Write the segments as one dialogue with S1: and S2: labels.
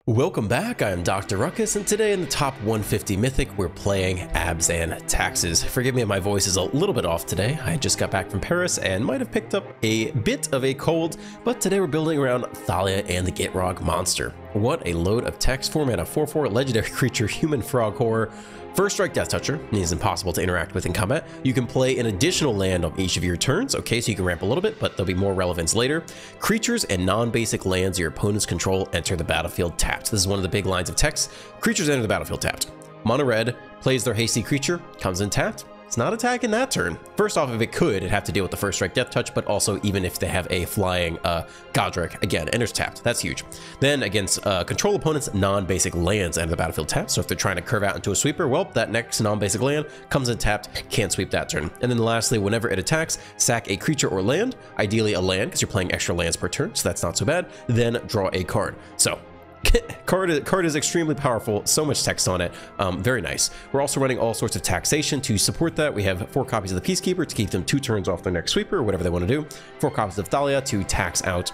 S1: Welcome back, I'm Dr. Ruckus, and today in the top 150 Mythic, we're playing Abzan Taxes. Forgive me if my voice is a little bit off today. I just got back from Paris and might have picked up a bit of a cold, but today we're building around Thalia and the Gitrog monster. What a load of text. 4-mana, 4/4, legendary creature, human frog horror. First strike Death Toucher is impossible to interact with in combat. You can play an additional land on each of your turns, okay, so you can ramp a little bit, but there'll be more relevance later. Creatures and non-basic lands your opponents control enter the battlefield tapped. This is one of the big lines of text. Creatures enter the battlefield tapped. Mono red plays their hasty creature, comes in tapped. It's not attacking that turn. First off, if it could, it'd have to deal with the first strike Death Touch, but also even if they have a flying Godric, again, enters tapped. That's huge. Then against control opponents, non-basic lands enter the battlefield tapped. So if they're trying to curve out into a sweeper, well, that next non-basic land comes in tapped, can't sweep that turn. And then lastly, whenever it attacks, sack a creature or land, ideally a land, because you're playing extra lands per turn, so that's not so bad. Then draw a card. So card is extremely powerful, so much text on it, very nice. We're also running all sorts of taxation to support that. We have 4 copies of the Peacekeeper to keep them 2 turns off their next sweeper, or whatever they want to do, 4 copies of Thalia to tax out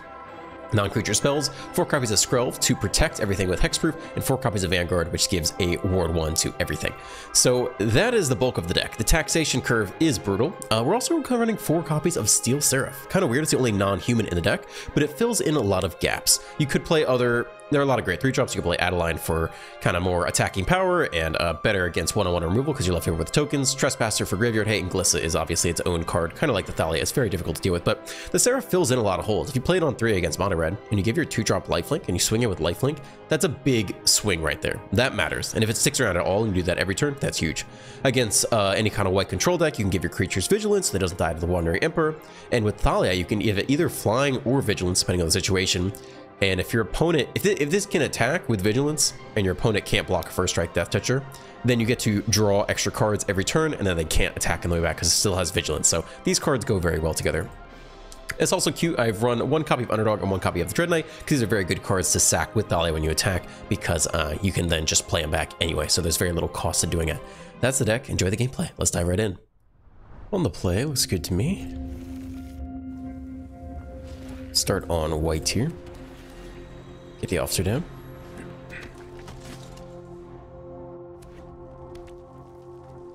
S1: non-creature spells, 4 copies of Skrelv to protect everything with hexproof, and 4 copies of Vanguard, which gives a ward 1 to everything. So that is the bulk of the deck. The taxation curve is brutal. We're also running 4 copies of Steel Seraph. Kind of weird, it's the only non-human in the deck, but it fills in a lot of gaps. You could play there are a lot of great 3-drops. You can play Adeline for kind of more attacking power and better against one-on-one removal because you're left over with tokens. Trespasser for graveyard hate, and Glissa is obviously its own card, kind of like the Thalia. It's very difficult to deal with, but the Seraph fills in a lot of holes. If you play it on 3 against Mono Red and you give your 2-drop lifelink and you swing it with lifelink, that's a big swing right there. That matters. And if it sticks around at all and you do that every turn, that's huge. Against any kind of white control deck, you can give your creatures vigilance so that doesn't die to the Wandering Emperor. And with Thalia, you can give it either flying or vigilance depending on the situation. And if your opponent, if this can attack with vigilance and your opponent can't block a first strike Death Toucher, then you get to draw extra cards every turn, and then they can't attack on the way back because it still has vigilance. So these cards go very well together. It's also cute. I've run 1 copy of Underdog and 1 copy of the Dread Knight because these are very good cards to sack with Thalia when you attack, because you can then just play them back anyway. So there's very little cost to doing it. That's the deck. Enjoy the gameplay. Let's dive right in. On the play, looks good to me. Start on white here. Get the officer down.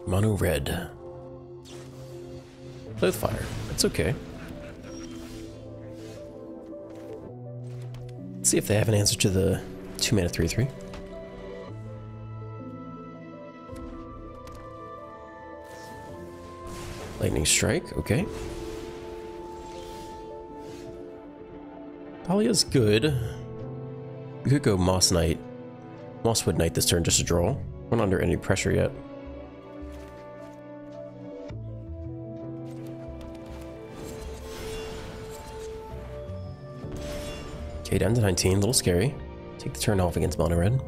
S1: Mono red. Play with fire. That's okay. Let's see if they have an answer to the 2-mana 3/3. Lightning strike. Okay. Thalia's good. We could go Mosswood Knight this turn just to draw. We're not under any pressure yet. Okay, down to 19, a little scary. Take the turn off against Mono Red.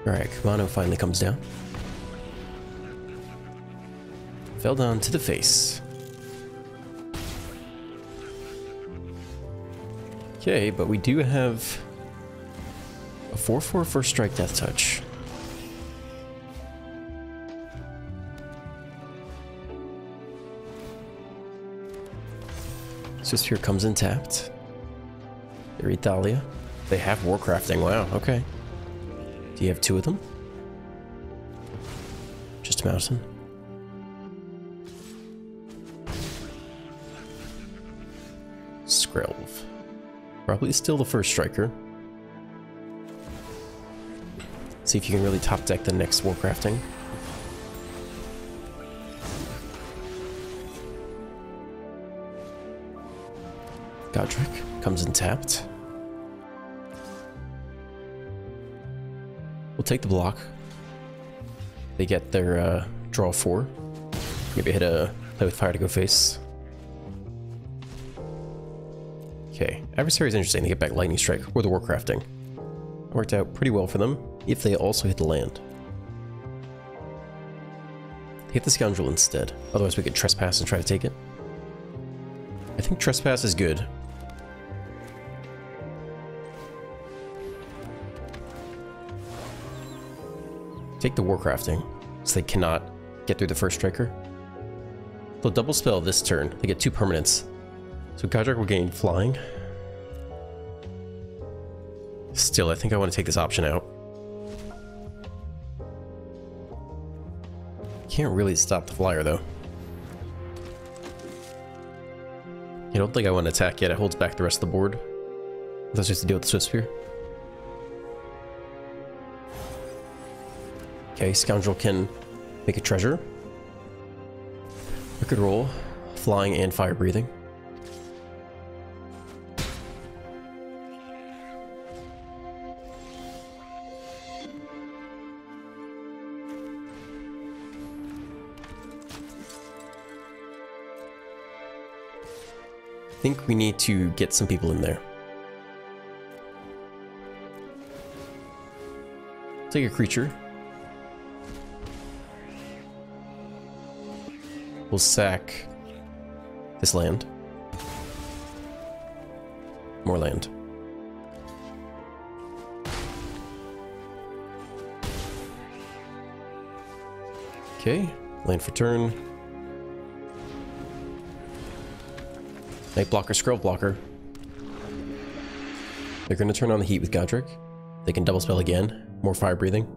S1: Alright, Kumano finally comes down. Fell down to the face. Okay, but we do have a 4/4 first strike Death Touch. Swiftspear comes in tapped. They read Thalia. They have Warcrafting. Wow, okay. Do you have 2 of them? Just a mountain. Skrelv. Probably still the first striker. See if you can really top deck the next Warcrafting. Godric comes in tapped. We'll take the block. They get their draw 4. Maybe hit a play with fire to go face. Okay, Adversary is interesting. They get back Lightning Strike or the Warcrafting. Worked out pretty well for them if they also hit the land. Hit the Scoundrel instead. Otherwise we could Trespass and try to take it. I think Trespass is good. Take the Warcrafting, so they cannot get through the first striker. They'll double spell this turn. They get 2 permanents. So Godric will gain flying. Still, I think I want to take this option out. Can't really stop the flyer, though. I don't think I want to attack yet. It holds back the rest of the board. Let's just deal with the Swift Spear. Okay, Scoundrel can make a treasure. Wicked Roll, flying and fire breathing. I think we need to get some people in there. Take a creature. We'll sack this land. More land. Okay, land for turn. Night Blocker, Scroll Blocker. They're going to turn on the heat with Godric. They can double spell again. More fire breathing.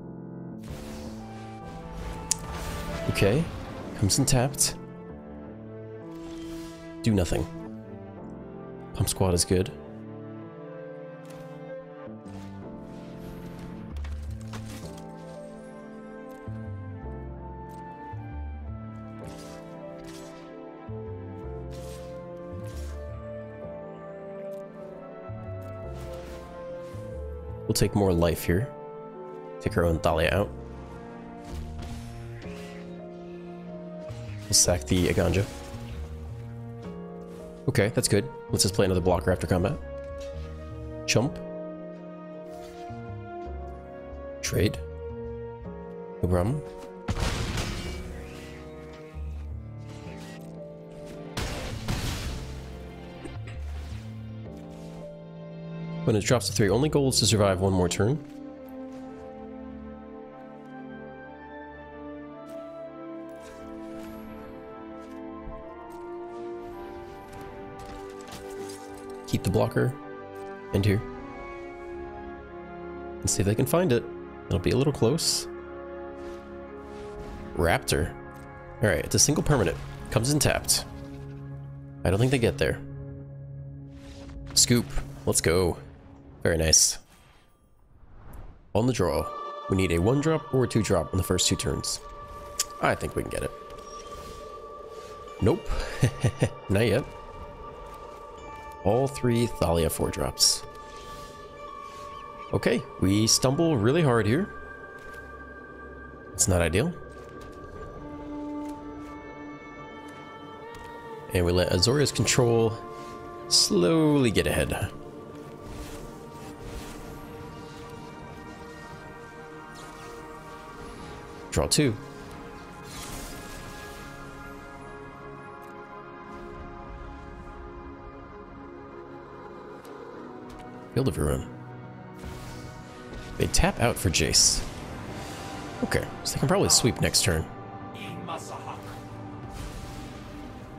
S1: Okay. Comes in tapped. Do nothing. Pump Squad is good. We'll take more life here. Take our own Thalia out. We'll sack the Aganja. Okay, that's good. Let's just play another blocker after combat. Chump. Trade. No problem. When it drops to 3, only goal is to survive one more turn. Keep the blocker. End here. And see if they can find it. It'll be a little close. Raptor. Alright, it's a single permanent. Comes in tapped. I don't think they get there. Scoop. Let's go. Very nice. On the draw. We need a 1-drop or a 2-drop on the first 2 turns. I think we can get it. Nope. Not yet. All 3 Thalia 4-drops. Okay, we stumble really hard here. It's not ideal. And we let Azorius Control slowly get ahead. Draw 2. Field of Ruin. They tap out for Jace. Okay, so they can probably sweep next turn.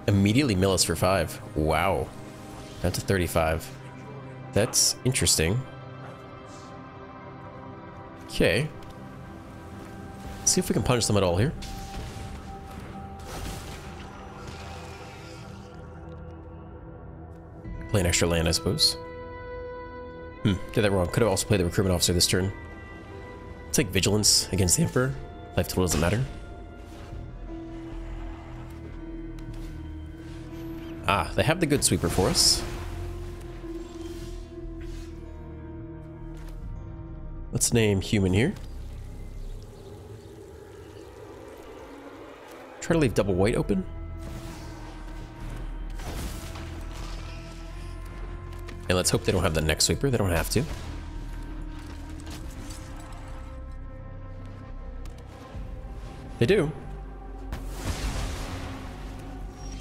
S1: Immediately mill us for 5. Wow. Down to 35. That's interesting. Okay. See if we can punish them at all here. Play an extra land, I suppose. Did that wrong. Could have also played the Recruitment Officer this turn. Take Vigilance against the Emperor. Life total doesn't matter. Ah, they have the good sweeper for us. Let's name Human here. Try to leave double white open. And let's hope they don't have the next sweeper. They don't have to. They do.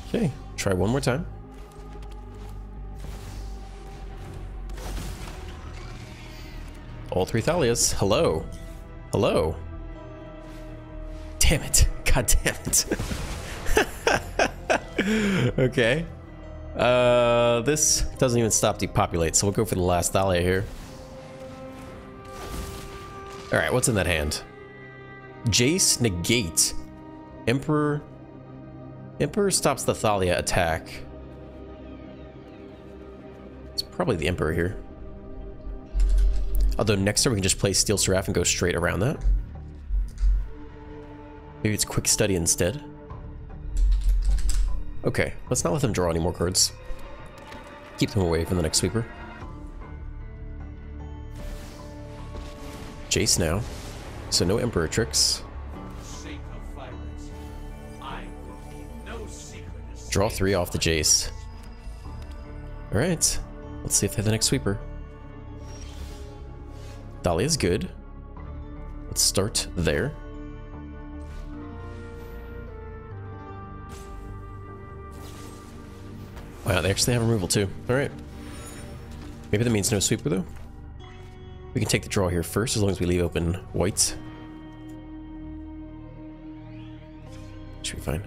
S1: Okay, try one more time. All 3 Thalias. Hello. Hello. Damn it. God damn it. Okay. This doesn't even stop depopulate, so we'll go for the last Thalia here. Alright, what's in that hand? Jace, negate. Emperor. Emperor stops the Thalia attack. It's probably the Emperor here. Although next turn we can just play Steel Seraph and go straight around that. Maybe it's Quick Study instead. Okay, let's not let them draw any more cards. Keep them away from the next sweeper. Jace now. So no Emperor tricks. Draw 3 off the Jace. Alright, let's see if they have the next sweeper. Thalia's good. Let's start there. Wow, they actually have removal too. Alright. Maybe that means no sweeper though. We can take the draw here first as long as we leave open white. Should be fine.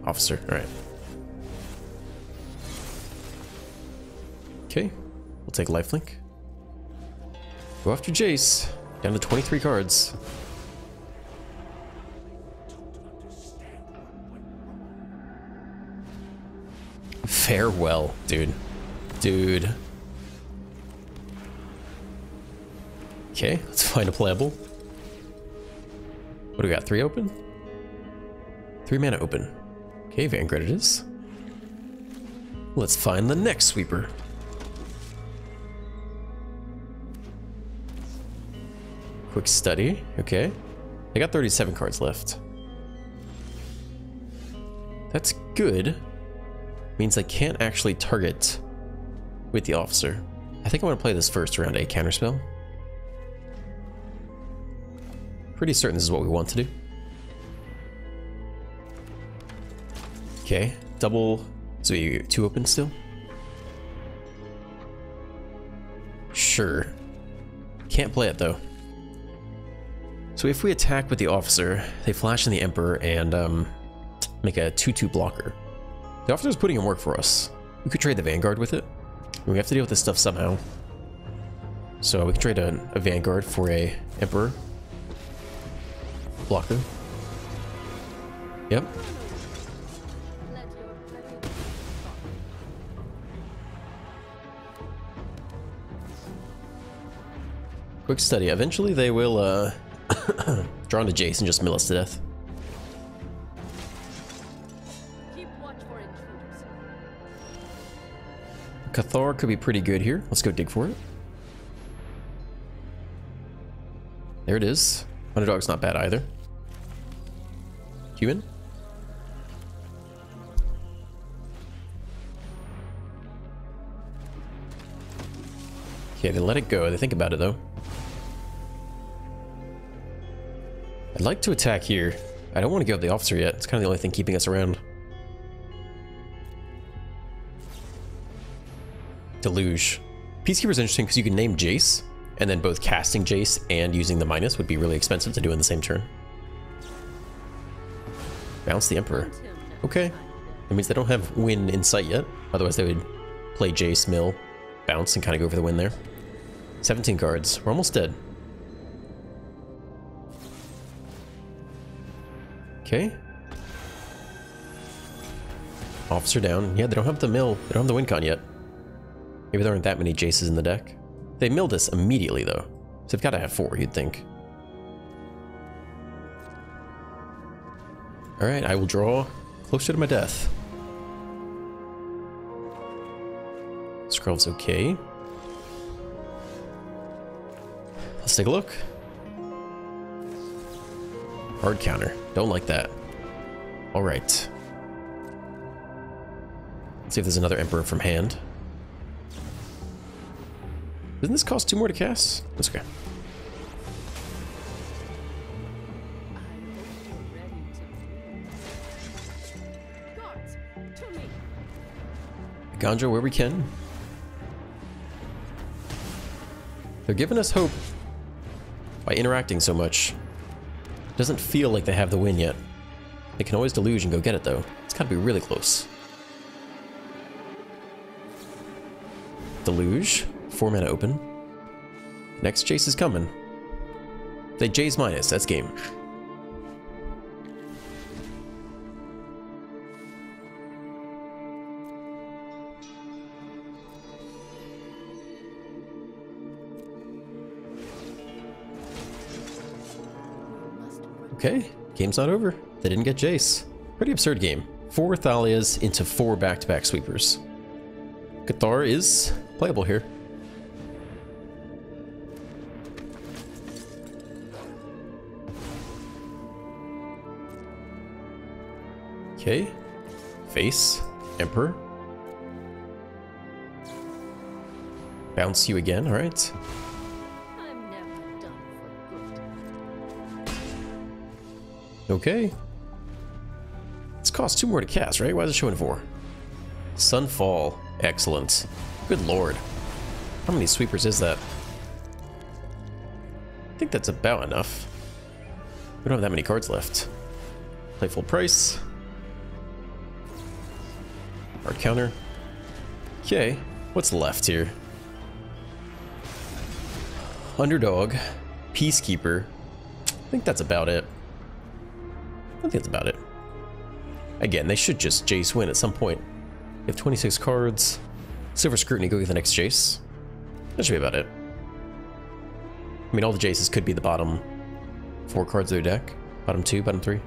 S1: Officer, alright. Okay, we'll take lifelink. Go after Jace. Down to 23 cards. Farewell, dude. Dude. Okay, let's find a playable. What do we got? 3 open? 3 mana open. Okay, Vanguard it is. Let's find the next sweeper. Quick Study. Okay. I got 37 cards left. That's good. Means I can't actually target with the officer. I think I want to play this first around a counterspell. Pretty certain this is what we want to do. Okay, double. So you 2 open still? Sure. Can't play it though. So if we attack with the officer, they flash in the Emperor and make a 2/2 blocker. The officer's putting in work for us. We could trade the Vanguard with it. We have to deal with this stuff somehow. So we can trade a Vanguard for a Emperor. Blocker. Yep. Quick Study. Eventually they will draw into Jace and just mill us to death. Cathar could be pretty good here. Let's go dig for it. There it is. Underdog's not bad either. Human? Okay, they let it go. They think about it though. I'd like to attack here. I don't want to give up the officer yet. It's kind of the only thing keeping us around. Deluge. Peacekeeper's interesting because you can name Jace, and then both casting Jace and using the minus would be really expensive to do in the same turn. Bounce the Emperor. Okay. That means they don't have win in sight yet. Otherwise they would play Jace, mill, bounce, and kind of go for the win there. 17 cards. We're almost dead. Okay. Officer down. Yeah, they don't have the mill. They don't have the win con yet. Maybe there aren't that many Jaces in the deck. They milled us immediately, though. So they've got to have 4, you'd think. Alright, I will draw closer to my death. Scroll's okay. Let's take a look. Hard counter. Don't like that. Alright. Let's see if there's another Emperor from hand. Doesn't this cost 2 more to cast? That's okay. Ganja where we can. They're giving us hope by interacting so much. Doesn't feel like they have the win yet. They can always deluge and go get it though. It's gotta be really close. Deluge. 4 mana open. Next Jace is coming. They Jace minus, that's game. Okay, game's not over. They didn't get Jace. Pretty absurd game. 4 Thalias into 4 back-to-back sweepers. Cathar is playable here. Okay. Face. Emperor. Bounce you again, alright.
S2: I'm never done for good.
S1: Okay. This costs 2 more to cast, right? Why is it showing 4? Sunfall. Excellent. Good lord. How many sweepers is that? I think that's about enough. We don't have that many cards left. Play full price. Hard counter. Okay. What's left here? Underdog. Peacekeeper. I think that's about it. I think that's about it. Again, they should just Jace win at some point. You have 26 cards. Silver Scrutiny, go get the next Jace. That should be about it. I mean, all the Jaces could be the bottom 4 cards of their deck. Bottom 2, bottom 3.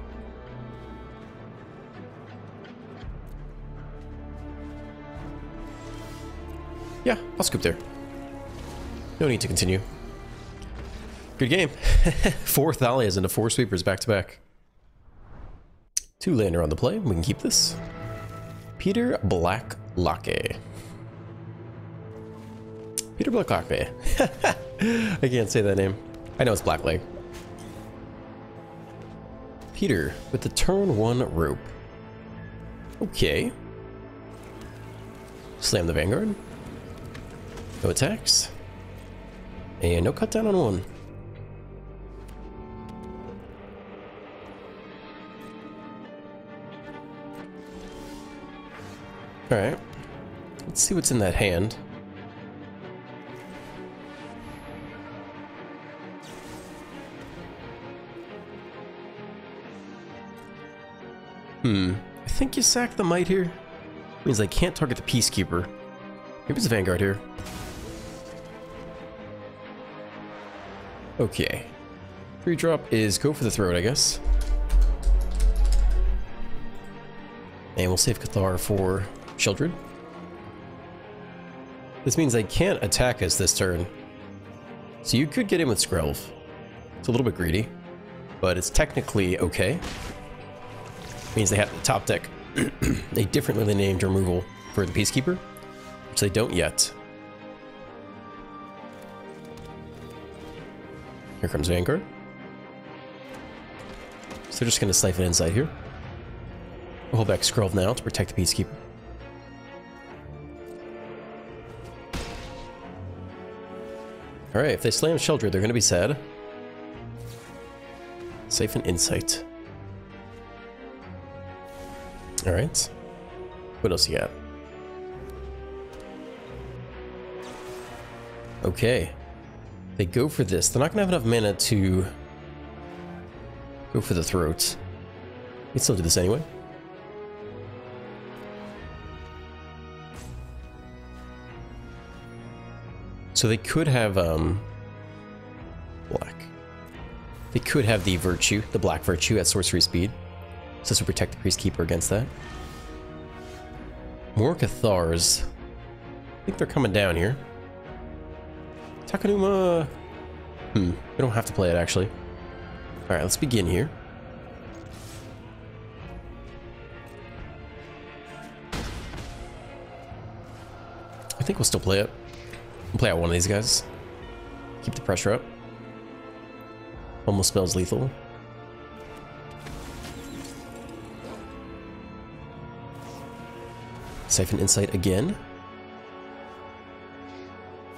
S1: Yeah, I'll scoop there. No need to continue. Good game. 4 Thalias into 4 sweepers back to back. 2 lander on the play. We can keep this. Peter Blacklocke. Peter Blacklocke. I can't say that name. I know it's Blackleg. Peter with the turn 1 rope. Okay. Slam the Vanguard. No attacks. And no cut down on 1. Alright. Let's see what's in that hand. I think you sack the Might here. Means I can't target the Peacekeeper. Maybe it's a Vanguard here. Okay. 3-drop is go for the throat, I guess. And we'll save Cathar for Sheldred. This means they can't attack us this turn. So you could get in with Skrelv. It's a little bit greedy, but it's technically okay. Means they have the top deck a differently named removal for the Peacekeeper, which they don't yet. Here comes Vanguard. So they're just going to Siphon Insight here. We'll hold back Skrelv now to protect the Peacekeeper. Alright, if they slam Sheldred, they're going to be sad. Siphon Insight. Alright. What else you got? Okay. They go for this. They're not going to have enough mana to go for the throat. We can still do this anyway. So they could have black. They could have the Virtue, the Black Virtue at sorcery speed. So this will protect the Peacekeeper against that. More Cathars. I think they're coming down here. Takanuma. We don't have to play it actually. Alright, let's begin here. I think we'll still play it. We'll play out one of these guys. Keep the pressure up. Almost spells lethal. Siphon Insight again.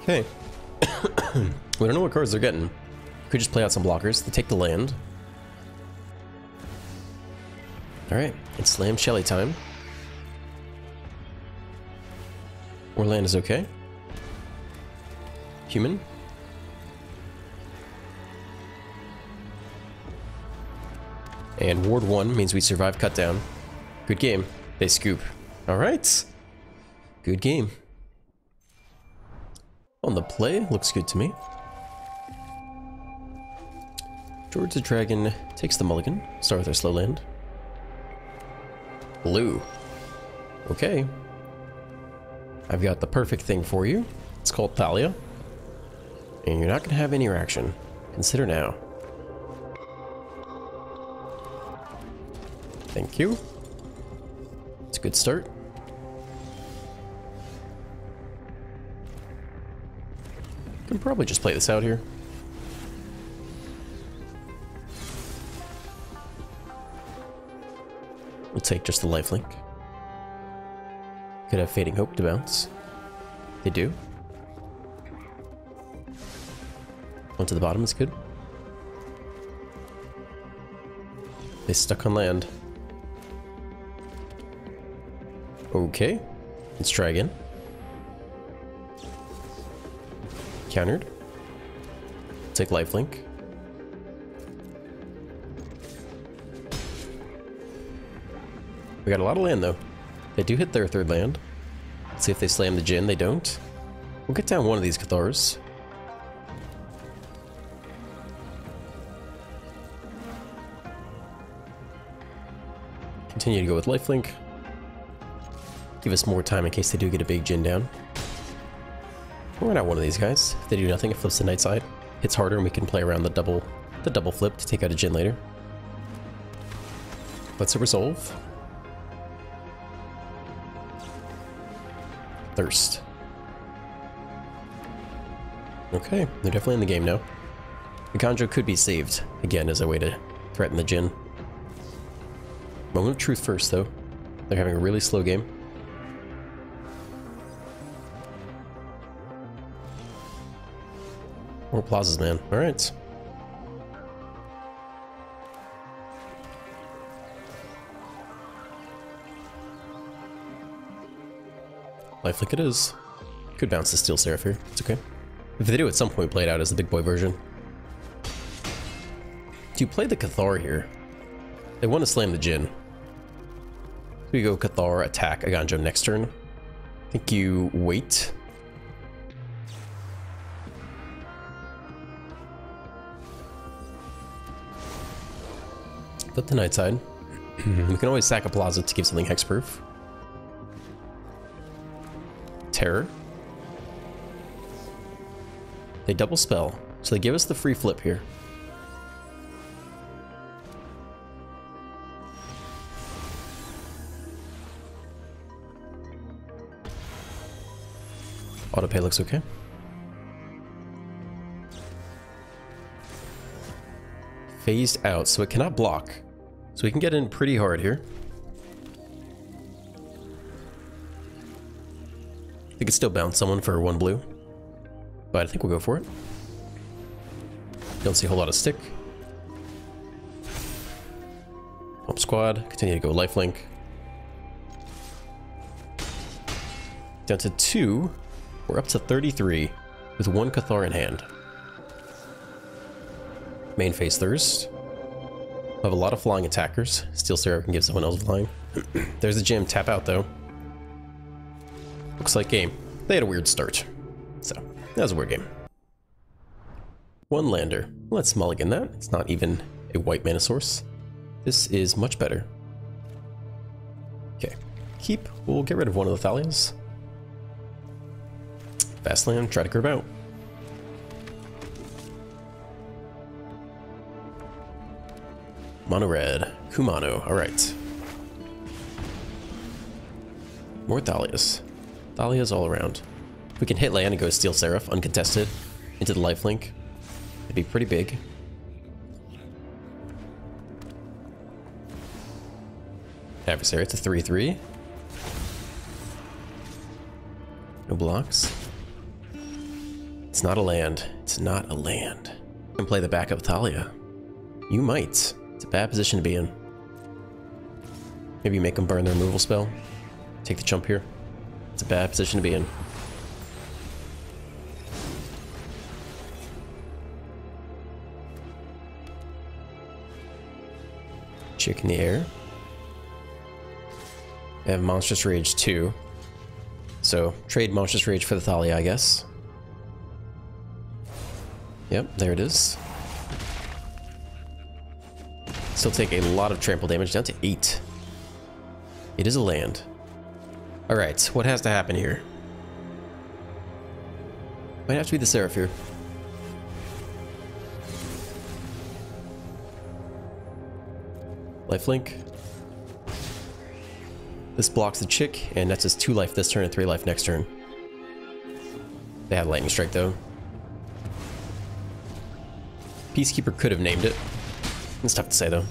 S1: Okay. We don't know what cards they're getting. Could just play out some blockers. They take the land. Alright, it's Slam Shelly time. Or land is okay. human. And Ward 1 means we survive cut down. Good game. They scoop. Alright. Good game. On the play, looks good to me. George the Dragon takes the mulligan. Start with our slow land. Blue. Okay. I've got the perfect thing for you. It's called Thalia. And you're not going to have any reaction. Consider now. Thank you. It's a good start. Can probably just play this out here. We'll take just the lifelink. Could have Fading Hope to bounce. They do. One to the bottom is good. They stuck on land. Okay. Let's try again. Countered. Take lifelink. We got a lot of land though. They do hit their third land. Let's see if they slam the Djinn. They don't. We'll get down one of these Cathars. Continue to go with lifelink. Give us more time in case they do get a big Djinn down. We'll run out one of these guys. If they do nothing, it flips the night side. Hits harder and we can play around the double flip to take out a Djinn later. Let's resolve. Thirst. Okay, they're definitely in the game now. The Ganjo could be saved, again, as a way to threaten the Djinn. Moment of truth first, though. They're having a really slow game. More plazas, man. Alright. Lifelink it is. Could bounce the Steel Seraph here. It's okay. If they do at some point play it out as the big boy version. Do you play the Cathar here? They want to slam the Djinn. So we go Cathar, attack Aganjo next turn. I think you wait. Flip the night side. We can always sack a plaza to give something hexproof. Terror. They double spell, so they give us the free flip here. Autopay looks okay. Phased out, so it cannot block. So we can get in pretty hard here. They could still bounce someone for 1 blue. But I think we'll go for it. Don't see a whole lot of stick. Home squad, continue to go lifelink. Down to 2. We're up to 33 with 1 Cathar in hand. Main phase Thirst. We have a lot of flying attackers. Steel Seraph can give someone else flying. There's the gym. Tap out though. Looks like game. They had a weird start. So, that was a weird game. 1 lander. Let's mulligan that. It's not even a white mana source. This is much better. Okay. Keep. We'll get rid of one of the Thalias. Fast land. Try to curve out. Mono red. Kumano. Alright. More Thalias. Thalias all around. If we can hit land and go Steel Seraph uncontested into the lifelink, it'd be pretty big. Adversary, it's a 3/3. No blocks. It's not a land. It's not a land. You can play the backup Thalia. You might. It's a bad position to be in. Maybe make them burn their removal spell. Take the jump here. It's a bad position to be in. Chick in the air. They have Monstrous Rage too. So, trade Monstrous Rage for the Thalia, I guess. Yep, there it is. Still take a lot of trample damage, down to 8. It is a land. Alright, what has to happen here? Might have to be the Seraph here. Lifelink. This blocks the Chick, and nets us 2 life this turn and 3 life next turn. They have Lightning Strike, though. Peacekeeper could have named it. It's tough to say, though.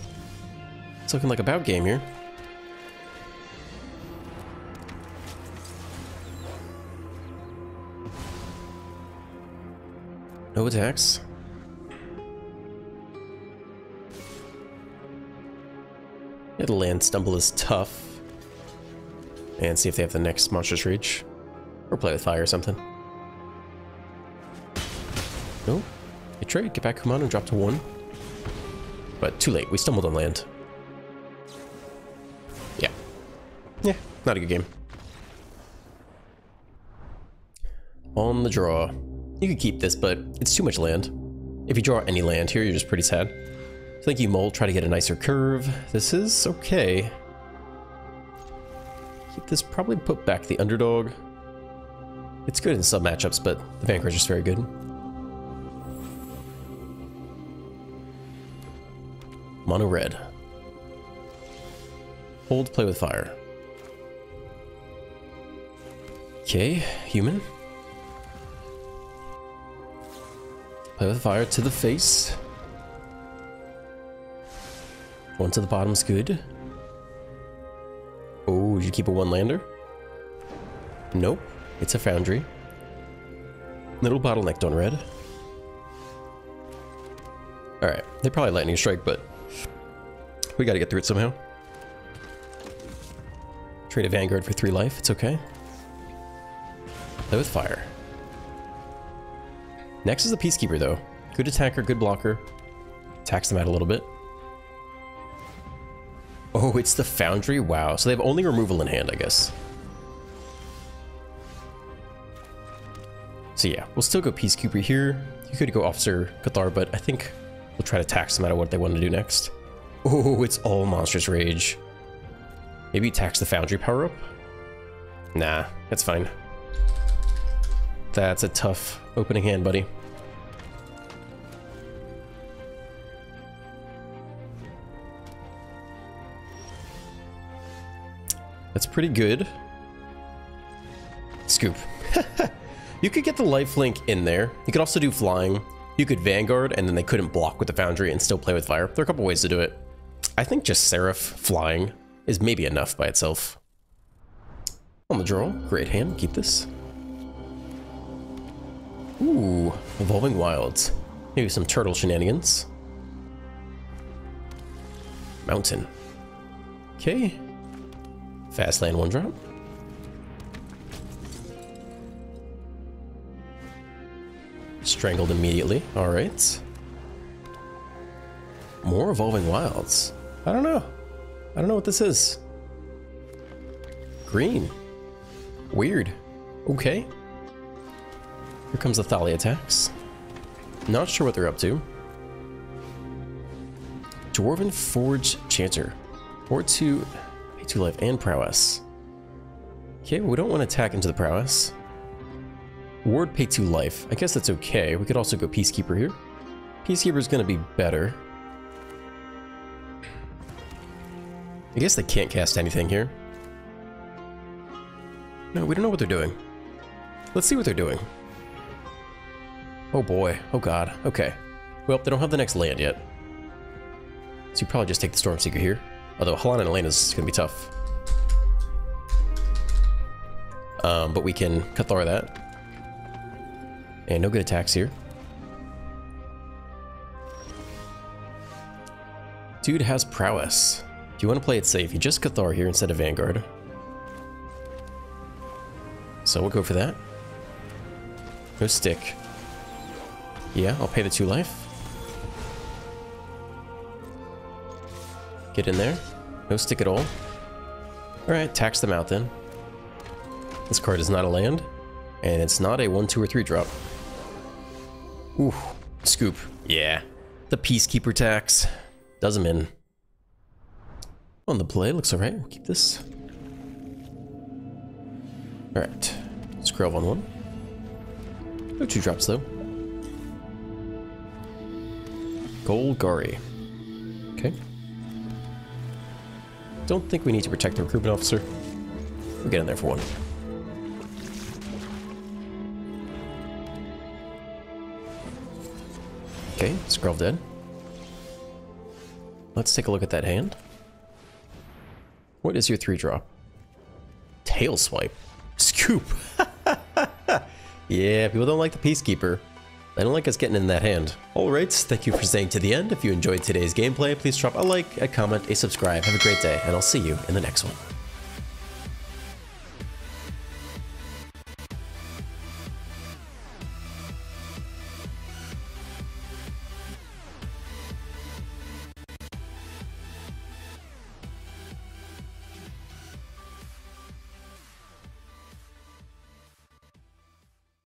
S1: It's looking like a bout game here. No attacks. Yeah, the land stumble is tough. And see if they have the next Monstrous Rage. Or play with fire or something. Nope. They trade, get back Kumano and drop to 1. But too late, we stumbled on land. Yeah. Yeah, not a good game. On the draw. You could keep this, but it's too much land. If you draw any land here, you're just pretty sad. I think you mold, try to get a nicer curve. This is okay. Keep this, probably put back the underdog. It's good in some matchups, but the Vanguard's just very good. Mono red. Hold, play with fire. Okay, human. Play with fire to the face. 1 to the bottom's good. Oh, did you keep a 1-lander? Nope, it's a Foundry. Little bottlenecked on red. Alright, they probably Lightning Strike, but we gotta get through it somehow. Trade a Vanguard for 3 life, it's okay. Play with fire. Next is the Peacekeeper, though. Good attacker, good blocker. Attacks them out a little bit. Oh, it's the Foundry? Wow. So they have only removal in hand, I guess. So yeah, we'll still go Peacekeeper here. You could go Officer Cathar, but I think we'll try to tax them out of what they want to do next. Oh, it's all Monstrous Rage. Maybe tax the Foundry power up? Nah, that's fine. That's a tough opening hand, buddy. That's pretty good. Scoop. You could get the lifelink in there. You could also do flying. You could Vanguard, and then they couldn't block with the Foundry and still play with fire. There are a couple ways to do it. I think just Seraph flying is maybe enough by itself. On the draw. Great hand. Keep this. Ooh. Evolving Wilds. Maybe some turtle shenanigans. Mountain. Okay. Fast land 1-drop. Strangled immediately. Alright. More Evolving Wilds. I don't know. I don't know what this is. Green. Weird. Okay. Here comes the Thalia attacks. Not sure what they're up to. Dwarven Forge Chanter. Or 2 life and prowess. Okay, well, we don't want to attack into the prowess. Ward pay 2 life. I guess that's okay. We could also go Peacekeeper here. Peacekeeper's gonna be better. I guess they can't cast anything here. No, we don't know what they're doing. Let's see what they're doing. Oh boy. Oh god. Okay. Well, they don't have the next land yet. So you probably just take the Stormseeker here. Although Halan and Elena is going to be tough. But we can Cathar that. And no good attacks here. Dude has prowess. If you want to play it safe, you just Cathar here instead of Vanguard. So we'll go for that. No stick. Yeah, I'll pay the 2 life. Get in there. No stick at all. Alright, tax them out then. This card is not a land, and it's not a 1, 2, or 3 drop. Ooh, scoop. Yeah. The Peacekeeper tax. Does them in. On the play, looks alright. We'll keep this. Alright. Scrub on 1. No 2 drops though. Golgari. Okay. Don't think we need to protect the recruitment officer. We'll get in there for 1. Okay, Skrull dead. Let's take a look at that hand. What is your 3 drop? Tail swipe. Scoop. Yeah, people don't like the Peacekeeper. They don't like us getting in that hand. Alright, thank you for staying to the end. If you enjoyed today's gameplay, please drop a like, a comment, a subscribe. Have a great day, and I'll see you in the next one.